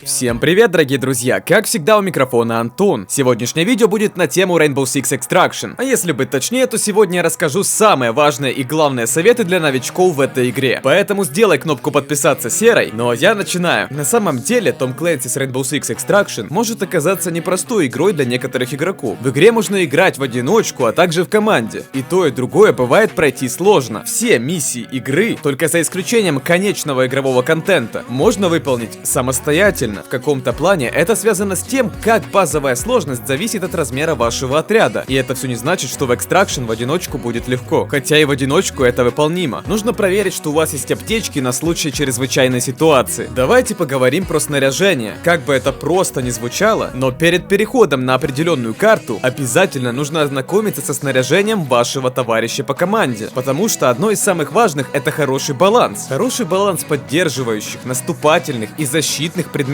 Всем привет, дорогие друзья! Как всегда, у микрофона Антон. Сегодняшнее видео будет на тему Rainbow Six Extraction. А если быть точнее, то сегодня я расскажу самые важные и главные советы для новичков в этой игре. Поэтому сделай кнопку подписаться серой, ну а я начинаю. На самом деле, Tom Clancy's Rainbow Six Extraction может оказаться непростой игрой для некоторых игроков. В игре можно играть в одиночку, а также в команде. И то, и другое бывает пройти сложно. Все миссии игры, только за исключением конечного игрового контента, можно выполнить самостоятельно. В каком-то плане это связано с тем, как базовая сложность зависит от размера вашего отряда. И это все не значит, что в Extraction в одиночку будет легко. Хотя и в одиночку это выполнимо. Нужно проверить, что у вас есть аптечки на случай чрезвычайной ситуации. Давайте поговорим про снаряжение. Как бы это просто ни звучало, но перед переходом на определенную карту обязательно нужно ознакомиться со снаряжением вашего товарища по команде. Потому что одно из самых важных — это хороший баланс. Хороший баланс поддерживающих, наступательных и защитных предметов.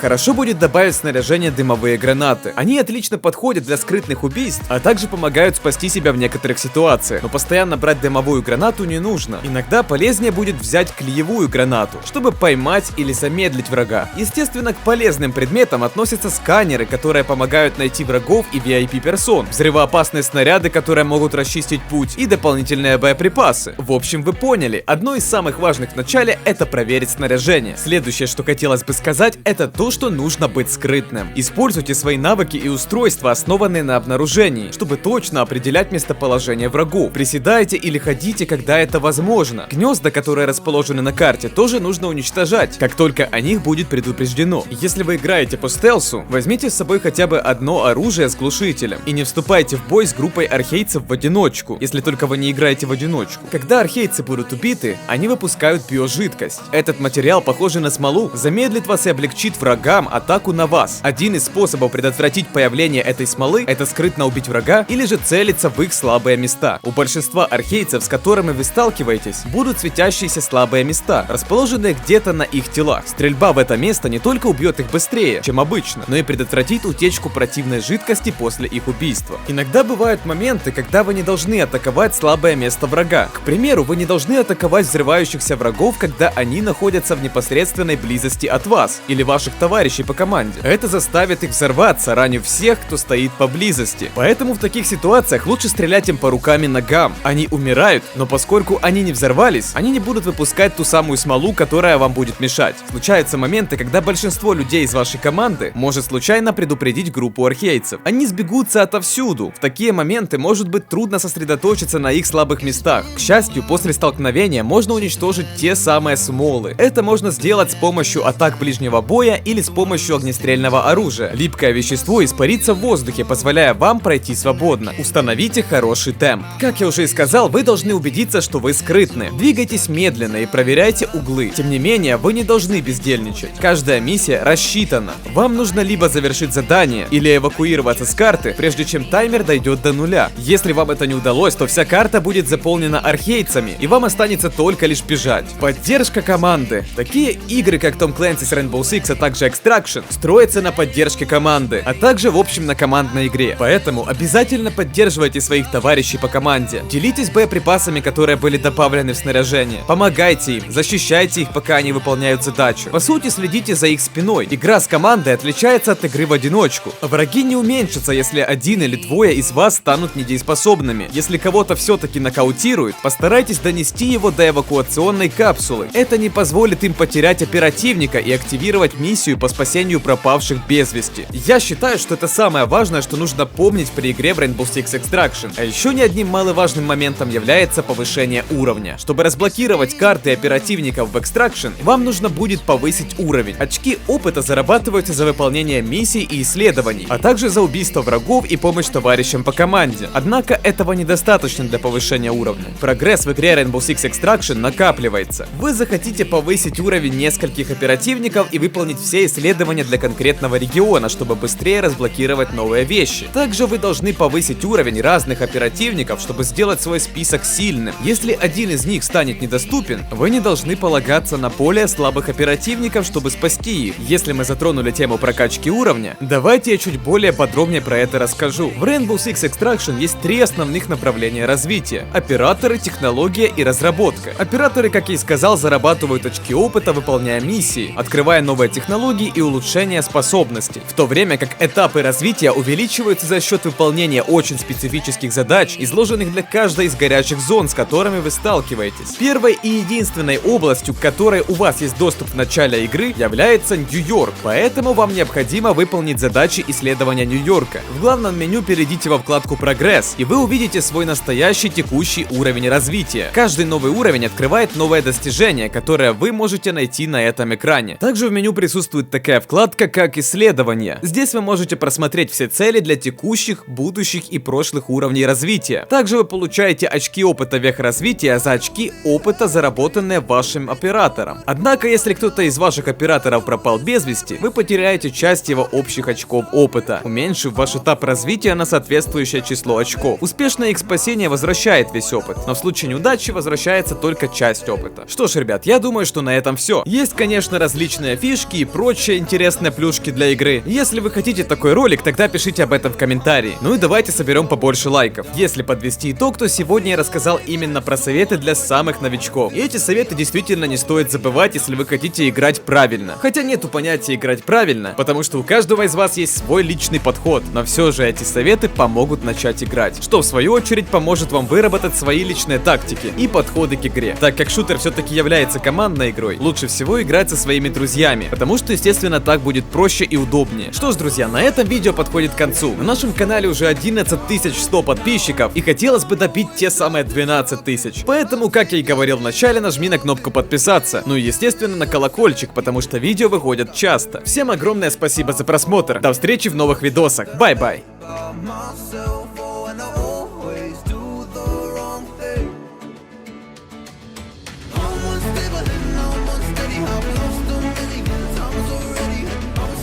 Хорошо будет добавить в снаряжение дымовые гранаты. Они отлично подходят для скрытных убийств, а также помогают спасти себя в некоторых ситуациях. Но постоянно брать дымовую гранату не нужно. Иногда полезнее будет взять клеевую гранату, чтобы поймать или замедлить врага. Естественно, к полезным предметам относятся сканеры, которые помогают найти врагов и VIP-персон, взрывоопасные снаряды, которые могут расчистить путь, и дополнительные боеприпасы. В общем, вы поняли, одно из самых важных в начале — это проверить снаряжение. Следующее, что хотелось бы сказать, это то, что нужно быть скрытным. Используйте свои навыки и устройства, основанные на обнаружении, чтобы точно определять местоположение врагов. Приседайте или ходите, когда это возможно. Гнезда, которые расположены на карте, тоже нужно уничтожать, как только о них будет предупреждено. Если вы играете по стелсу, возьмите с собой хотя бы одно оружие с глушителем. И не вступайте в бой с группой архейцев в одиночку, если только вы не играете в одиночку. Когда архейцы будут убиты, они выпускают биожидкость. Этот материал, похожий на смолу, замедлит вас и облегчит врагам атаку на вас. Один из способов предотвратить появление этой смолы — это скрытно убить врага или же целиться в их слабые места. У большинства архейцев, с которыми вы сталкиваетесь, будут светящиеся слабые места, расположенные где-то на их телах. Стрельба в это место не только убьет их быстрее, чем обычно, но и предотвратит утечку противной жидкости после их убийства. Иногда бывают моменты, когда вы не должны атаковать слабое место врага. К примеру, вы не должны атаковать взрывающихся врагов, когда они находятся в непосредственной близости от вас или ваших товарищей по команде. Это заставит их взорваться, ранив всех, кто стоит поблизости. Поэтому в таких ситуациях лучше стрелять им по рукам и ногам. Они умирают, но поскольку они не взорвались, они не будут выпускать ту самую смолу, которая вам будет мешать. Случаются моменты, когда большинство людей из вашей команды может случайно предупредить группу архейцев. Они сбегутся отовсюду. В такие моменты может быть трудно сосредоточиться на их слабых местах. К счастью, после столкновения можно уничтожить те самые смолы. Это можно сделать с помощью атак ближнего боя или с помощью огнестрельного оружия. Липкое вещество испарится в воздухе, позволяя вам пройти свободно. Установите хороший темп. Как я уже и сказал, вы должны убедиться, что вы скрытны. Двигайтесь медленно и проверяйте углы. Тем не менее, вы не должны бездельничать. Каждая миссия рассчитана. Вам нужно либо завершить задание, или эвакуироваться с карты, прежде чем таймер дойдет до нуля. Если вам это не удалось, то вся карта будет заполнена архейцами, и вам останется только лишь бежать. Поддержка команды. Такие игры, как Tom Clancy's Rainbow Six, а также Extraction, строится на поддержке команды, а также в общем на командной игре. Поэтому обязательно поддерживайте своих товарищей по команде. Делитесь боеприпасами, которые были добавлены в снаряжение. Помогайте им, защищайте их, пока они выполняют задачу. По сути, следите за их спиной. Игра с командой отличается от игры в одиночку. Враги не уменьшатся, если один или двое из вас станут недееспособными. Если кого-то все-таки нокаутируют, постарайтесь донести его до эвакуационной капсулы. Это не позволит им потерять оперативника и активировать миссию по спасению пропавших без вести. Я считаю, что это самое важное, что нужно помнить при игре в Rainbow Six Extraction. А еще не одним маловажным моментом является повышение уровня. Чтобы разблокировать карты оперативников в Extraction, вам нужно будет повысить уровень. Очки опыта зарабатываются за выполнение миссий и исследований, а также за убийство врагов и помощь товарищам по команде. Однако этого недостаточно для повышения уровня. Прогресс в игре Rainbow Six Extraction накапливается. Вы захотите повысить уровень нескольких оперативников и выполнить все исследования для конкретного региона, чтобы быстрее разблокировать новые вещи. Также вы должны повысить уровень разных оперативников, чтобы сделать свой список сильным. Если один из них станет недоступен, вы не должны полагаться на более слабых оперативников, чтобы спасти их. Если мы затронули тему прокачки уровня, давайте я чуть более подробнее про это расскажу. В Rainbow Six Extraction есть три основных направления развития: операторы, технология и разработка. Операторы, как я и сказал, зарабатывают очки опыта, выполняя миссии, открывая новые новые технологии и улучшение способностей, в то время как этапы развития увеличиваются за счет выполнения очень специфических задач, изложенных для каждой из горячих зон, с которыми вы сталкиваетесь. Первой и единственной областью, к которой у вас есть доступ в начале игры, является Нью-Йорк, поэтому вам необходимо выполнить задачи исследования Нью-Йорка. В главном меню перейдите во вкладку «Прогресс», и вы увидите свой настоящий текущий уровень развития. Каждый новый уровень открывает новое достижение, которое вы можете найти на этом экране. Также в меню присутствует такая вкладка, как «Исследования». Здесь вы можете просмотреть все цели для текущих, будущих и прошлых уровней развития. Также вы получаете очки опыта вех-развития за очки опыта, заработанные вашим оператором. Однако, если кто-то из ваших операторов пропал без вести, вы потеряете часть его общих очков опыта, уменьшив ваш этап развития на соответствующее число очков. Успешное их спасение возвращает весь опыт, но в случае неудачи возвращается только часть опыта. Что ж, ребят, я думаю, что на этом все. Есть, конечно, различные фишки и прочие интересные плюшки для игры. Если вы хотите такой ролик, тогда пишите об этом в комментарии. Ну и давайте соберем побольше лайков. Если подвести итог, то сегодня я рассказал именно про советы для самых новичков. И эти советы действительно не стоит забывать, если вы хотите играть правильно. Хотя нету понятия играть правильно, потому что у каждого из вас есть свой личный подход. Но все же эти советы помогут начать играть, что в свою очередь поможет вам выработать свои личные тактики и подходы к игре. Так как шутер все-таки является командной игрой, лучше всего играть со своими друзьями, потому что, естественно, так будет проще и удобнее. Что ж, друзья, на этом видео подходит к концу. На нашем канале уже 11 100 подписчиков, и хотелось бы добить те самые 12 тысяч. Поэтому, как я и говорил в начале, нажми на кнопку подписаться. Ну и, естественно, на колокольчик, потому что видео выходят часто. Всем огромное спасибо за просмотр. До встречи в новых видосах. Бай-бай.